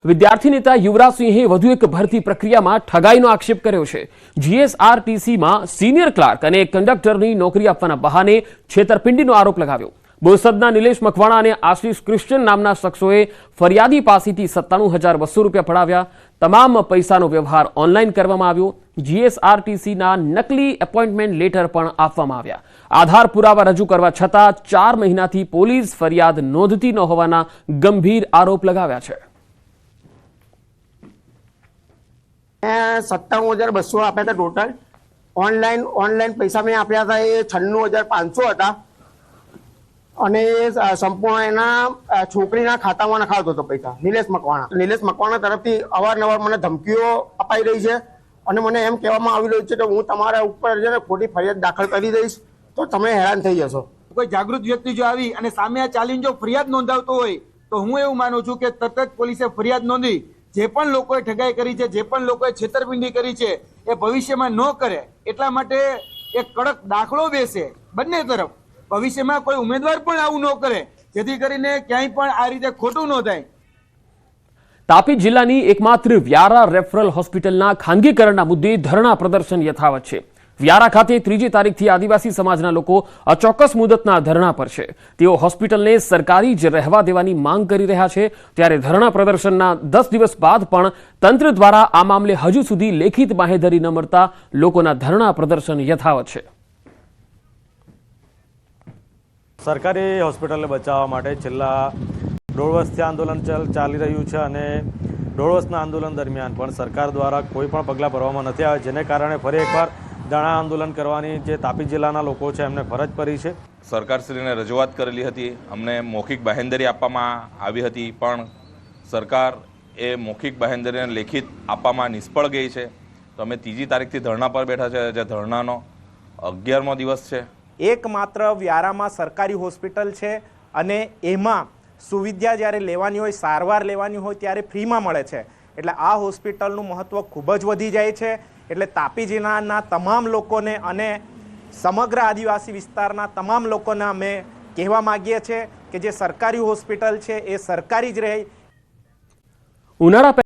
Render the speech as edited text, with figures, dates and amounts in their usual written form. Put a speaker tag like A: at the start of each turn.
A: વિદ્યાર્થી નેતા યુવરાજસિંહે વધુ એક ભરતી પ્રક્રિયામાં ઠગાઈનો આક્ષેપ કર્યો છે। જીએસઆરટીસીમાં સિનિયર ક્લાર્ક અને કંડક્ટરની નોકરી આપવાના બહાને છેતરપિંડીનો આરોપ લગાવ્યો। બોરસદના નિલેશ મકવાણા અને આશીષ ક્રિશ્ચન નામના શખ્સોએ ફરિયાદી પાસેથી 97,200 રૂપિયા પડાવ્યા। તમામ પૈસાનો વ્યવહાર ઓનલાઈન કરવામાં આવ્યો। જીએસઆરટીસીના નકલી એપોઇન્ટમેન્ટ લેટર પણ આપવામાં આવ્યા। આધાર પુરાવા રજૂ કરવા છતાં 4 મહિનાથી પોલીસ ફરિયાદ નોંધતી ન હોવાના ગંભીર આરોપ લગાવ્યા છે।
B: 97,200 આપ્યા હતા ટોટલ। ઓનલાઈન પૈસા મેં આપ્યા હતા એ 96,500 હતા અને સંપૂર્ણ એના છોકરીના ખાતામાં નખાવતો હતો પૈસા। નિલેશ મકવાણા તરફથી અવારનવાર મને ધમકીઓ અપાઈ રહી છે અને મને એમ કહેવામાં આવી રહ્યું છે કે હું તમારા ઉપર છે ને ખોટી ફરિયાદ દાખલ કરી દઈશ તો તમે હેરાન થઈ જશો।
C: કોઈ જાગૃત વ્યક્તિ જો આવી અને સામે આ ચાલીને જો ફરિયાદ નોંધાવતો હોય તો હું એવું માનું છું કે તરત જ પોલીસે ફરિયાદ નોંધી જે પણ લોકોએ ઠગાઈ કરી છે, જે પણ લોકોએ છેતરપિંડી કરી છે એ ભવિષ્યમાં ન કરે એટલા માટે એક કડક દાખલો બેસે બંને તરફ। ભવિષ્યમાં કોઈ ઉમેદવાર પણ આવું ન કરે જેથી કરીને ક્યાંય પણ આ રીતે ખોટું ન થાય।
A: તાપી જિલ્લાની એકમાત્ર વ્યારા રેફરલ હોસ્પિટલના ખાનગીકરણના મુદ્દે ધરણા પ્રદર્શન યથાવત છે। વ્યારા ખાતે 3જી તારીખથી આદિવાસી સમાજના લોકો અચોક્કસ મુદતના ધરણા પર છે। તેઓ હોસ્પિટલને સરકારી જ રહેવા દેવાની માંગ કરી રહ્યા છે। ત્યારે ધરણા પ્રદર્શનના 10 દિવસ બાદ પણ તંત્ર દ્વારા આ મામલે હજુ સુધી લેખિત બાંહેધરી ન મળતા લોકોના ધરણા પ્રદર્શન યથાવત છે।
D: સરકારી હોસ્પિટલને બચાવવા માટે છેલ્લા 1.5 વર્ષથી આંદોલન ચાલી રહ્યું છે અને 1.5 વર્ષના આંદોલન દરમિયાન પણ સરકાર દ્વારા કોઈ પણ પગલાં ભરવામાં નથી આવ્યા, જેને કારણે ફરી એકવાર ધરણા આંદોલન કરવાની જે તાપી જિલ્લાના લોકો છે એમને ફરજ પડી છે।
E: સરકારશ્રીને રજૂઆત કરેલી હતી, અમને મૌખિક બાંહેધરી આપવામાં આવી હતી, પણ સરકાર એ મૌખિક બાંહેધરીને લેખિત આપવામાં નિષ્ફળ ગઈ છે। તો અમે 3જી તારીખથી ધરણા પર બેઠા છે, જે ધરણાનો 11મો દિવસ છે।
F: એકમાત્ર વ્યારામાં સરકારી હોસ્પિટલ છે અને એમાં સુવિધા જ્યારે લેવાની હોય, સારવાર લેવાની હોય ત્યારે ફ્રીમાં મળે છે, એટલે આ હોસ્પિટલનું મહત્ત્વ ખૂબ જ વધી જાય છે। એટલે તાપી જિલ્લાના તમામ લોકોને અને સમગ્ર આદિવાસી વિસ્તારના તમામ લોકોને અમે કહેવા માગીએ છીએ કે જે સરકારી હોસ્પિટલ છે એ સરકારી જ રહે।
A: ઉનાળા